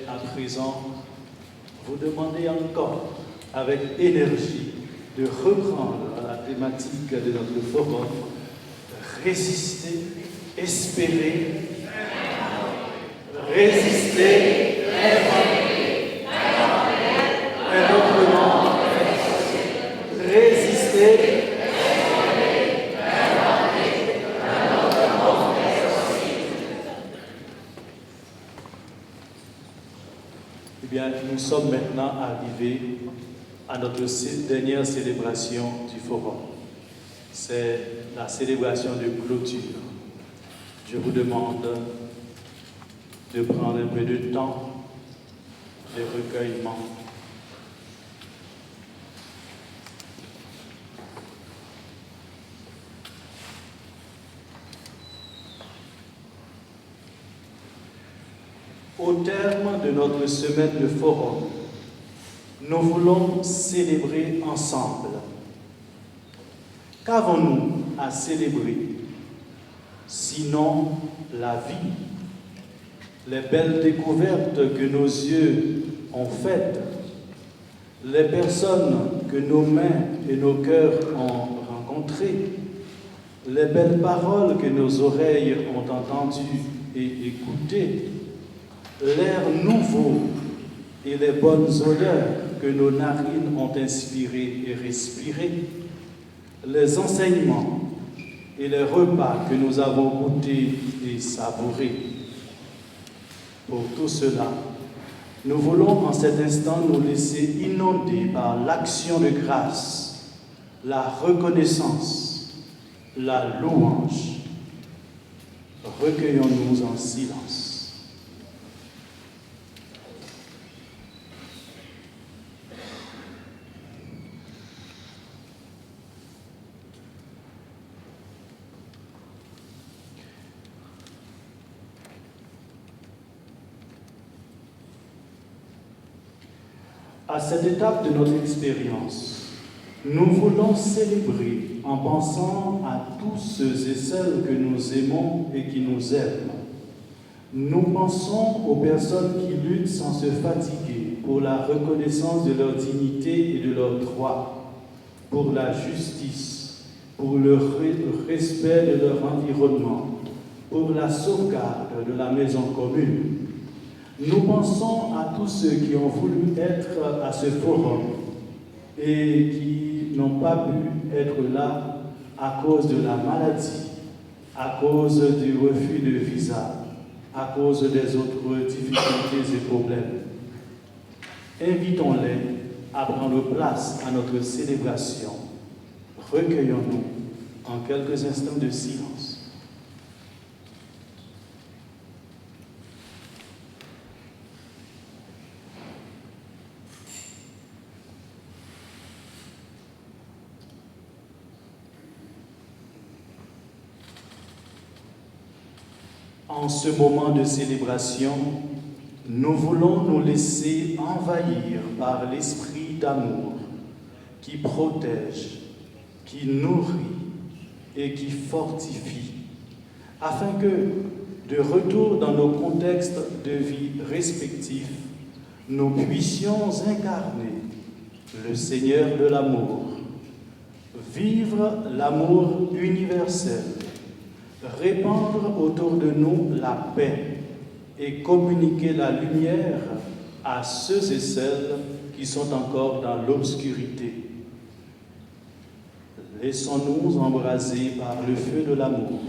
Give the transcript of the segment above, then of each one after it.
à présent vous demander encore, avec énergie, de reprendre la thématique de notre forum, résister, espérer, résister, un autre nom, résister, Eh bien, nous sommes maintenant arrivés à notre dernière célébration du forum. C'est la célébration de clôture. Je vous demande de prendre un peu de temps de recueillement. Au terme de notre semaine de forum, nous voulons célébrer ensemble. Qu'avons-nous à célébrer, sinon la vie, les belles découvertes que nos yeux ont faites, les personnes que nos mains et nos cœurs ont rencontrées, les belles paroles que nos oreilles ont entendues et écoutées, l'air nouveau et les bonnes odeurs que nos narines ont inspirées et respirées, les enseignements et les repas que nous avons goûtés et savourés. Pour tout cela, nous voulons en cet instant nous laisser inonder par l'action de grâce, la reconnaissance, la louange. Recueillons-nous en silence. À cette étape de notre expérience, nous voulons célébrer en pensant à tous ceux et celles que nous aimons et qui nous aiment. Nous pensons aux personnes qui luttent sans se fatiguer pour la reconnaissance de leur dignité et de leurs droits, pour la justice, pour le respect de leur environnement, pour la sauvegarde de la maison commune. Nous pensons à tous ceux qui ont voulu être à ce forum et qui n'ont pas pu être là à cause de la maladie, à cause du refus de visa, à cause des autres difficultés et problèmes. Invitons-les à prendre place à notre célébration. Recueillons-nous en quelques instants de silence. En ce moment de célébration, nous voulons nous laisser envahir par l'esprit d'amour qui protège, qui nourrit et qui fortifie, afin que, de retour dans nos contextes de vie respectifs, nous puissions incarner le Seigneur de l'amour, vivre l'amour universel, répandre autour de nous la paix et communiquer la lumière à ceux et celles qui sont encore dans l'obscurité. Laissons-nous embraser par le feu de l'amour.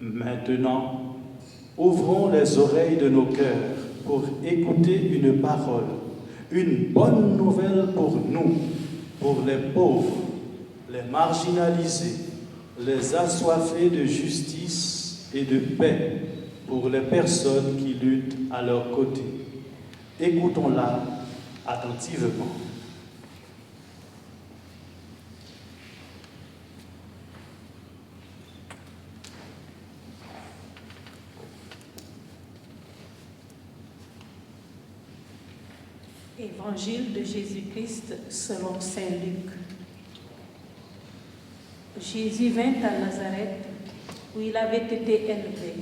Maintenant, ouvrons les oreilles de nos cœurs pour écouter une parole, une bonne nouvelle pour nous, pour les pauvres, les marginalisés, les assoiffés de justice et de paix, pour les personnes qui luttent à leur côté. Écoutons-la attentivement. Évangile de Jésus-Christ Jésus-Christ selon saint Luc. Jésus vint à Nazareth, où il avait été élevé.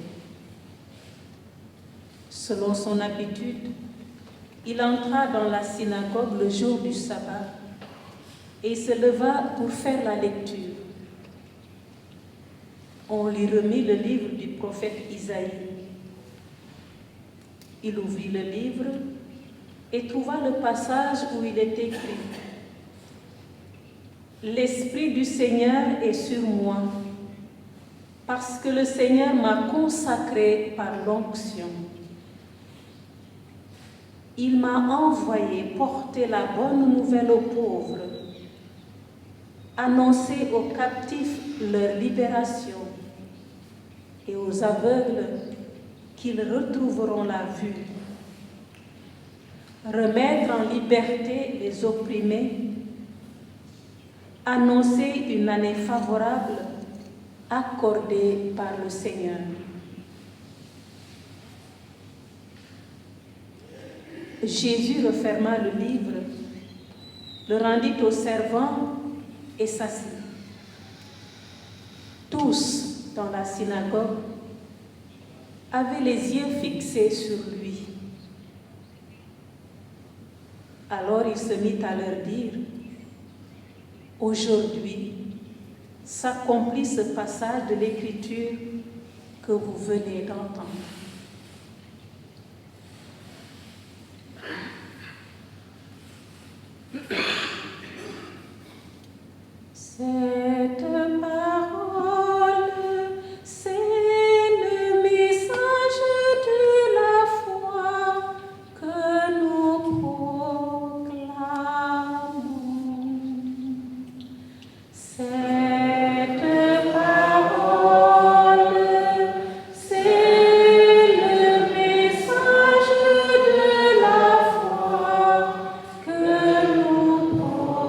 Selon son habitude, il entra dans la synagogue le jour du sabbat et se leva pour faire la lecture. On lui remit le livre du prophète Isaïe. Il ouvrit le livre et trouva le passage où il est écrit « L'Esprit du Seigneur est sur moi, parce que le Seigneur m'a consacré par l'onction. Il m'a envoyé porter la bonne nouvelle aux pauvres, annoncer aux captifs leur libération et aux aveugles qu'ils retrouveront la vue, remettre en liberté les opprimés, annoncer une année favorable accordée par le Seigneur. » Jésus referma le livre, le rendit au servant et s'assit. Tous dans la synagogue avaient les yeux fixés sur lui. Alors il se mit à leur dire « Aujourd'hui s'accomplit ce passage de l'Écriture que vous venez d'entendre. » Cette parole, c'est le message de la foi que nous proclamons. Cette parole, c'est le message de la foi que nous proclamons.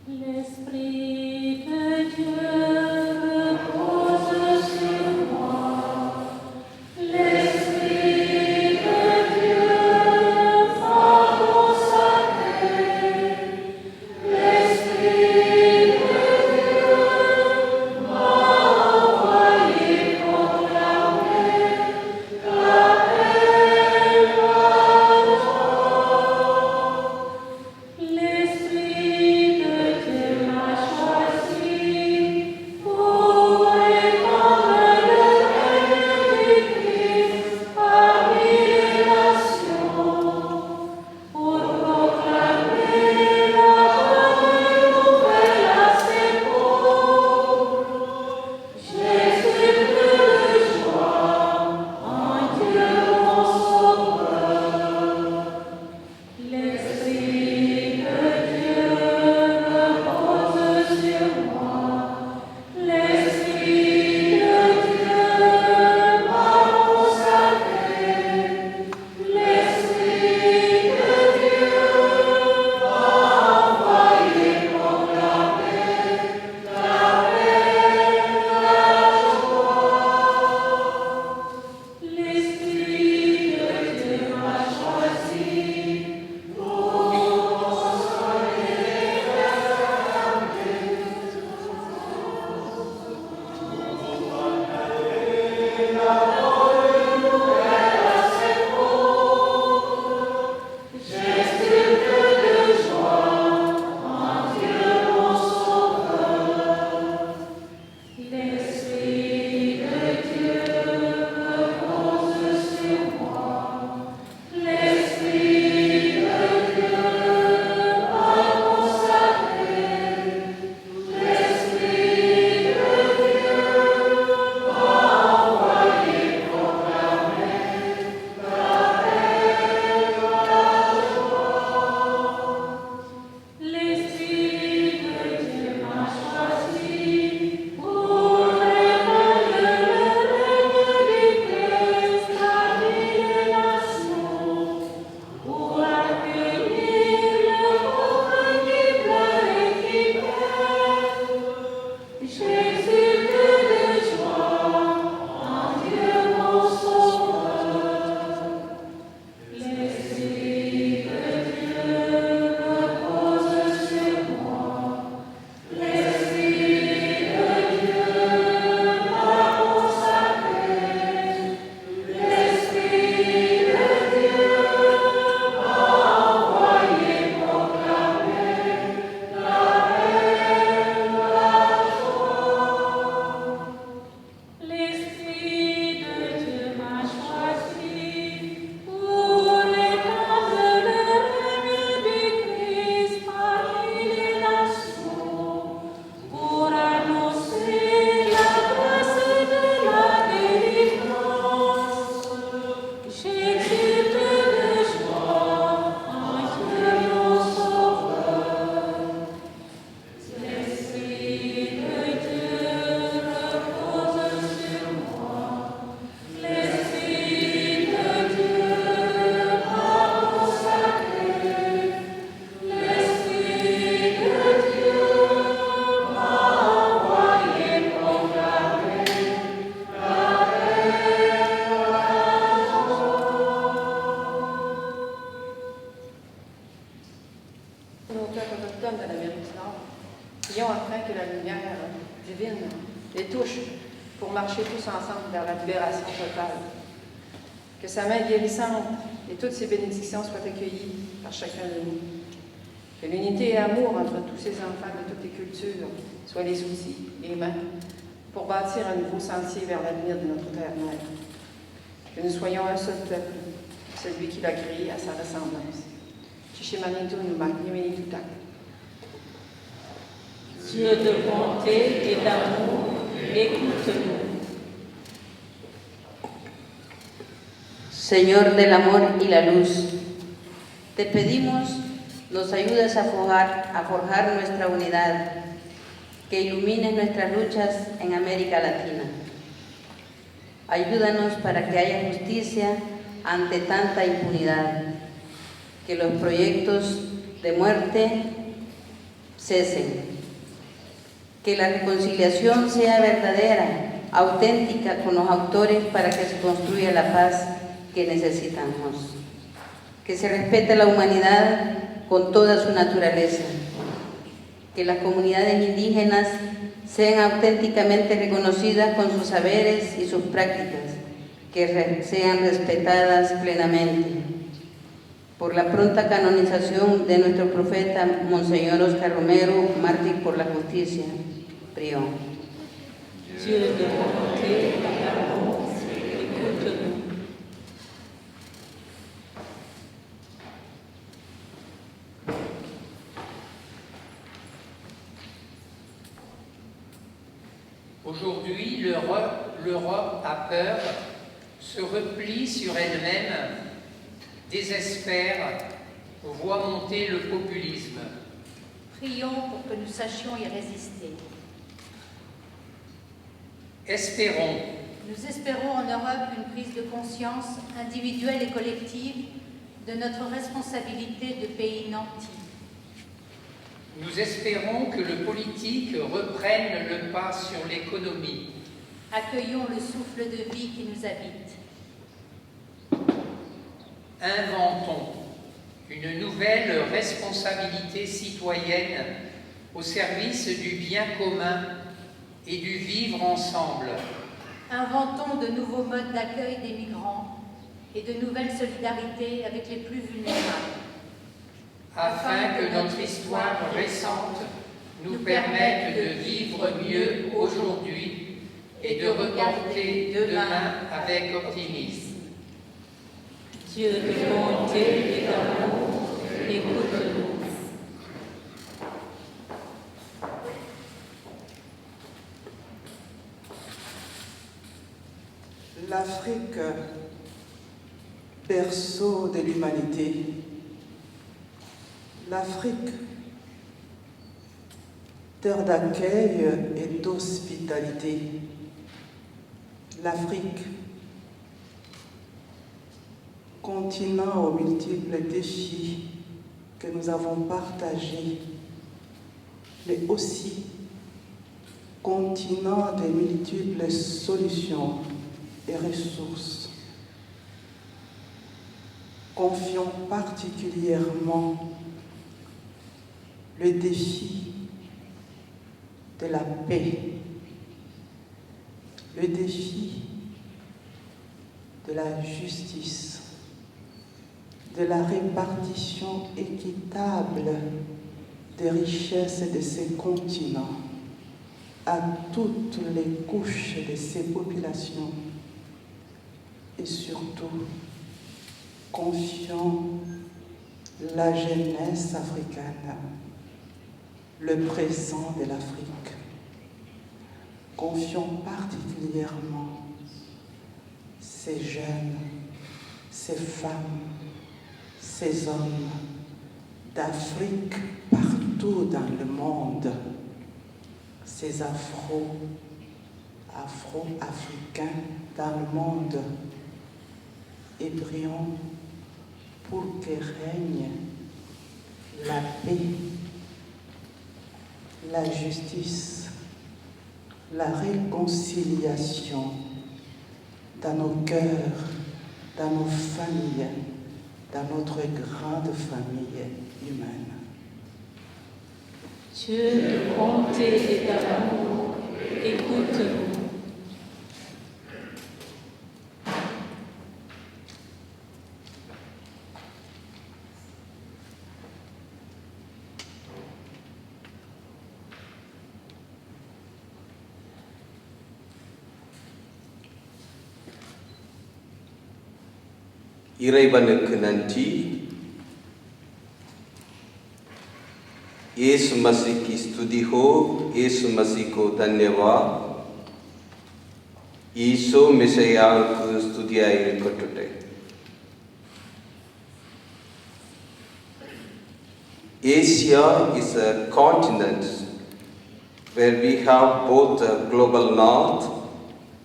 L'Esprit de Dieu repose sur moi. L'Esprit de Dieu m'a consacré. L'Esprit de Dieu m'a envoyé proclamer la paix, la joie. L'Esprit de Dieu m'a choisi. enfin que la lumière divine les touche pour marcher tous ensemble vers la libération totale. Que sa main guérissante et toutes ses bénédictions soient accueillies par chacun de nous. Que l'unité et l'amour entre tous ces enfants de toutes les cultures soient les outils, les mains, pour bâtir un nouveau sentier vers l'avenir de notre terre-mère. Que nous soyons un seul peuple, celui qui l'a créé à sa ressemblance. Chichimanito nous Tutak. Dieu de bonté et d'amour, écoute-nous. Señor del amor y la luz, te pedimos nos ayudes a forjar nuestra unidad, que ilumines nuestras luchas en América Latina. Ayúdanos para que haya justicia ante tanta impunidad, que los proyectos de muerte cesen, que la reconciliación sea verdadera, auténtica con los autores para que se construya la paz que necesitamos, que se respete la humanidad con toda su naturaleza, que las comunidades indígenas sean auténticamente reconocidas con sus saberes y sus prácticas, que sean respetadas plenamente. Por la pronta canonización de nuestro profeta Monseñor Oscar Romero, mártir por la justicia, prión. Dieu de bonté et d'amour, écoute-nous. Aujourd'hui, l'Europe a peur, se replie sur elle-même, désespère, voit monter le populisme. Prions pour que nous sachions y résister. Espérons. Nous espérons en Europe une prise de conscience individuelle et collective de notre responsabilité de pays nantis. Nous espérons que le politique reprenne le pas sur l'économie. Accueillons le souffle de vie qui nous habite. Inventons une nouvelle responsabilité citoyenne au service du bien commun et du vivre ensemble. Inventons de nouveaux modes d'accueil des migrants et de nouvelles solidarités avec les plus vulnérables. Afin que notre histoire récente nous permette de vivre mieux aujourd'hui et de reporter demain avec optimisme. Dieu de bonté et d'amour, écoute-nous. L'Afrique, berceau de l'humanité. L'Afrique, terre d'accueil et d'hospitalité. L'Afrique, continent aux multiples défis que nous avons partagés, mais aussi continent des multiples solutions et ressources. Confions particulièrement le défi de la paix, le défi de la justice, de la répartition équitable des richesses de ces continents à toutes les couches de ces populations et surtout confions la jeunesse africaine, le présent de l'Afrique. Confions particulièrement ces jeunes, ces femmes, ces hommes d'Afrique partout dans le monde, ces Afro-Africains dans le monde, et prions pour que règne la paix, la justice, la réconciliation dans nos cœurs, dans nos familles, dans notre grande famille humaine. Dieu de bonté et d'amour, écoute-nous. இறைவனுக்கு நன்றி. यीशु मसीह की स्तुति हो, यीशु मसीह को धन्यवाद. ஈசோ மிசையாவுக்கு ஸ்துதியாய் இருக்கட்டும். Asia is a continent where we have both the global north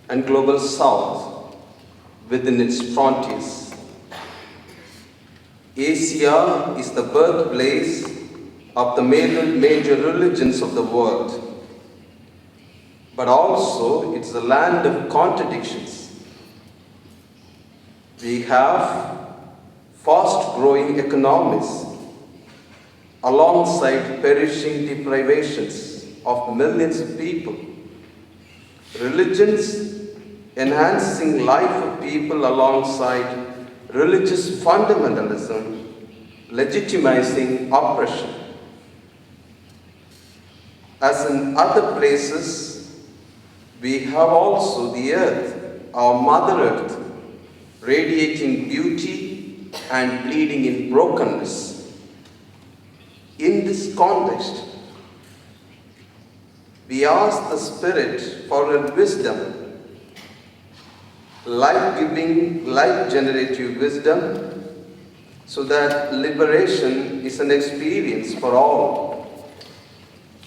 and global south within its frontiers. Asia is the birthplace of the major religions of the world, but also it's the land of contradictions. We have fast-growing economies alongside perishing deprivations of millions of people, religions enhancing life of people alongside religious fundamentalism, legitimizing oppression. As in other places, we have also the earth, our Mother Earth, radiating beauty and bleeding in brokenness. In this context, we ask the Spirit for her wisdom, life-giving, life-generative wisdom, so that liberation is an experience for all,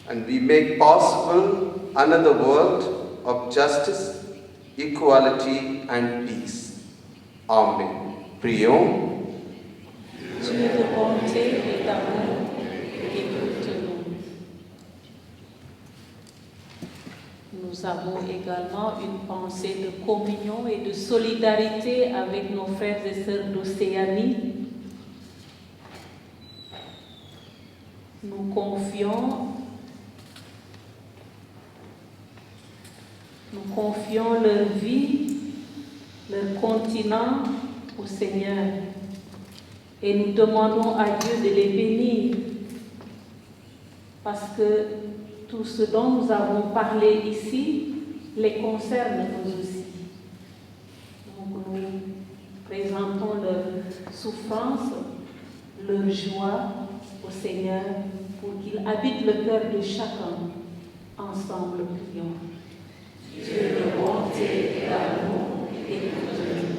and we make possible another world of justice, equality, and peace. Amen. Prions. Dieu de bonté et d'amour, écoute-nous. Nous avons également une pensée de communion et de solidarité avec nos frères et sœurs d'Océanie. Nous confions leur vie, leur continent au Seigneur et nous demandons à Dieu de les bénir parce que tout ce dont nous avons parlé ici les concerne nous aussi. Donc nous présentons leur souffrance, leur joie au Seigneur pour qu'il habite le cœur de chacun. Ensemble, prions. Dieu de bonté et d'amour, écoute-nous.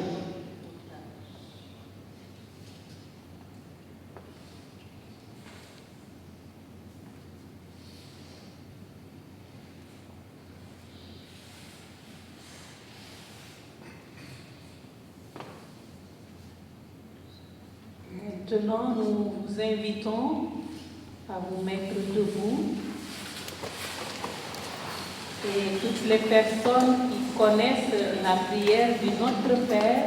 Maintenant, nous vous invitons à vous mettre debout. Et toutes les personnes qui connaissent la prière du Notre Père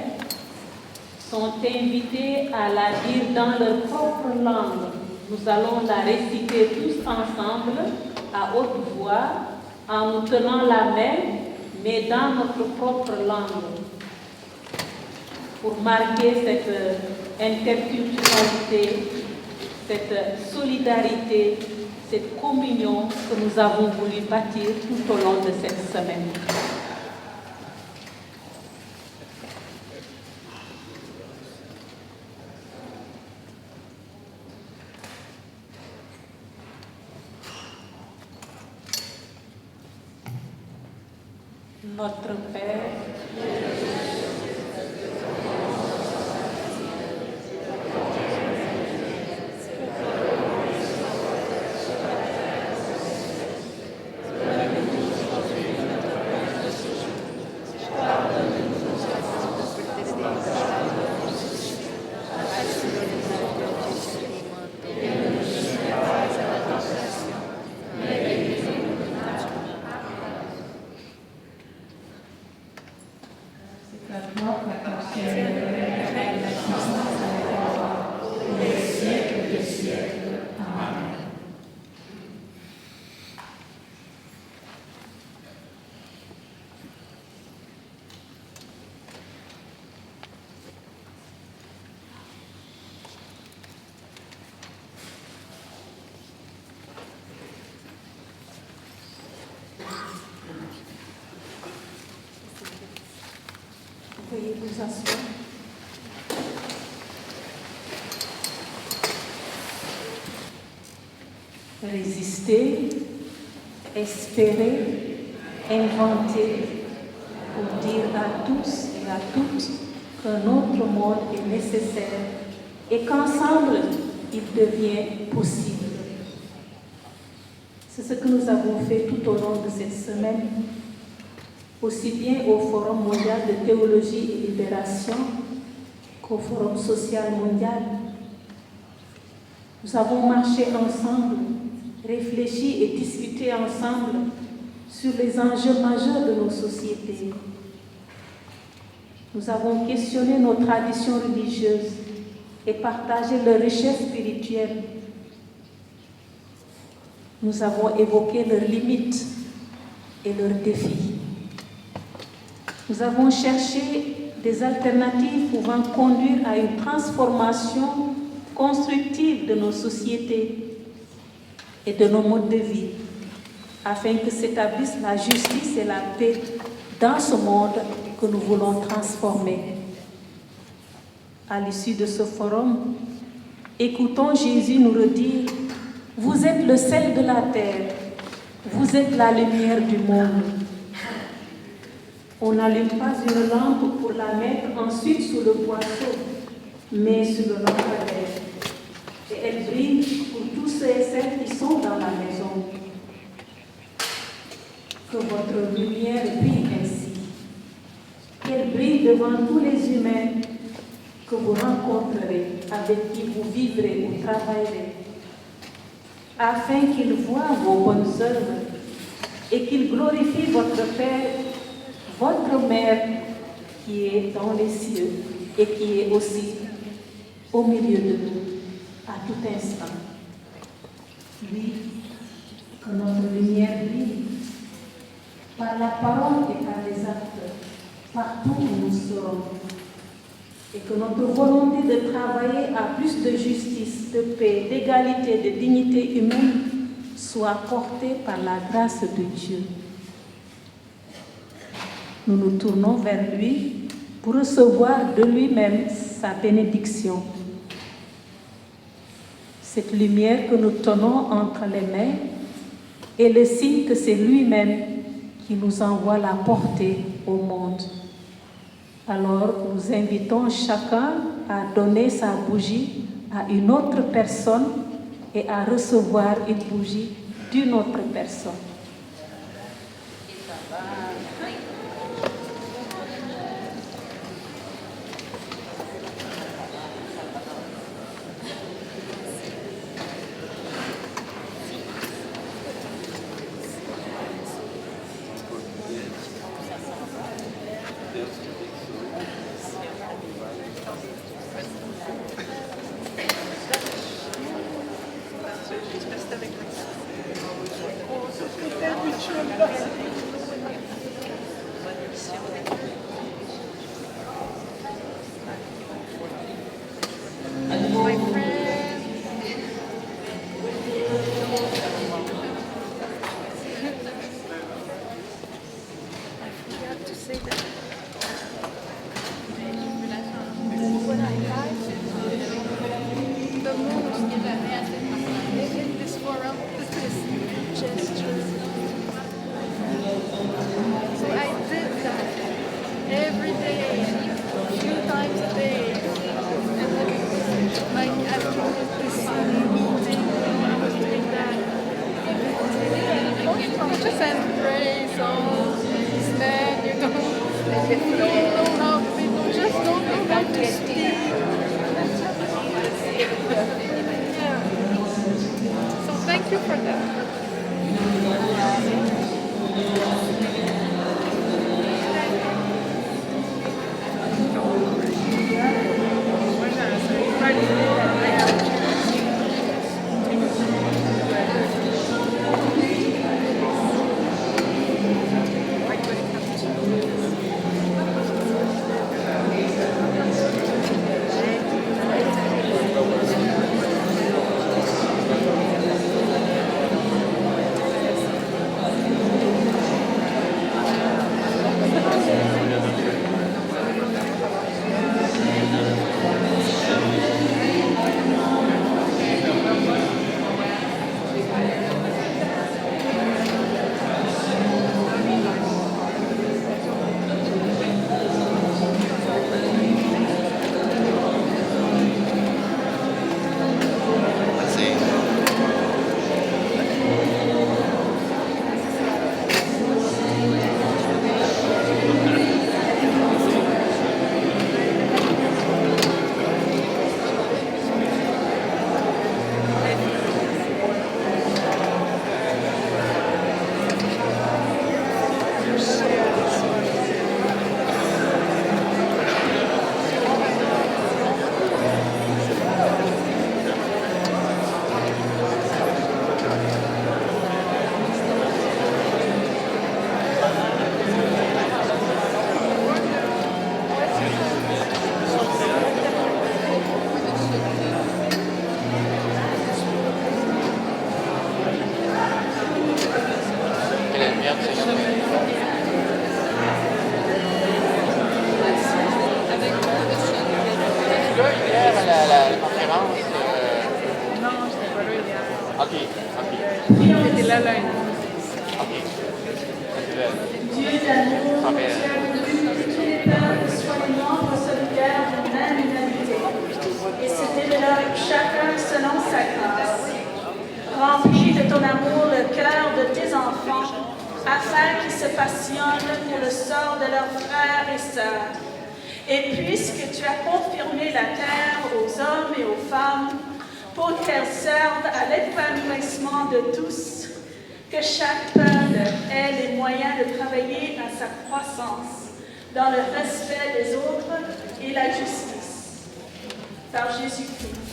sont invitées à la dire dans leur propre langue. Nous allons la réciter tous ensemble à haute voix en nous tenant la main, mais dans notre propre langue. Pour marquer cette interculturalité, cette solidarité, cette communion que nous avons voulu bâtir tout au long de cette semaine. Notre Père, Veuillez vous asseoir. Résister, espérer, inventer, pour dire à tous et à toutes qu'un autre monde est nécessaire et qu'ensemble, il devient possible. C'est ce que nous avons fait tout au long de cette semaine, aussi bien au Forum mondial de théologie et libération qu'au Forum social mondial. Nous avons marché ensemble, réfléchi et discuté ensemble sur les enjeux majeurs de nos sociétés. Nous avons questionné nos traditions religieuses et partagé leurs richesses spirituelles. Nous avons évoqué leurs limites et leurs défis. Nous avons cherché des alternatives pouvant conduire à une transformation constructive de nos sociétés et de nos modes de vie, afin que s'établisse la justice et la paix dans ce monde que nous voulons transformer. À l'issue de ce forum, écoutons Jésus nous redire: vous êtes le sel de la terre, vous êtes la lumière du monde. On n'allume pas une lampe pour la mettre ensuite sous le boisseau, mais sur le lampadaire. Et elle brille pour tous ceux et celles qui sont dans la maison. Que votre lumière brille ainsi. Qu'elle brille devant tous les humains que vous rencontrerez, avec qui vous vivrez ou travaillerez, afin qu'ils voient vos bonnes œuvres et qu'ils glorifient votre Père, votre Mère qui est dans les cieux et qui est aussi au milieu de nous à tout instant. Oui, que notre lumière brille par la parole et par les actes, partout où nous serons. Et que notre volonté de travailler à plus de justice, de paix, d'égalité, de dignité humaine soit portée par la grâce de Dieu. Nous nous tournons vers lui pour recevoir de lui-même sa bénédiction. Cette lumière que nous tenons entre les mains est le signe que c'est lui-même qui nous envoie la porter au monde. Alors, nous invitons chacun à donner sa bougie à une autre personne et à recevoir une bougie d'une autre personne. Là, hier, à la conférence. Non, je n'étais pas là hier. OK. J'étais là lundi. OK. Dieu d'amour, tu as voulu que tous les peuples soient les membres solidaires d'une même humanité et se développent chacun selon sa grâce. Remplis de ton amour le cœur de tes enfants afin qu'ils se passionnent pour le sort de leurs frères et sœurs. Et puisque tu as confirmé la terre aux hommes et aux femmes pour qu'elles servent à l'épanouissement de tous, que chaque peuple ait les moyens de travailler à sa croissance dans le respect des autres et la justice. Par Jésus-Christ.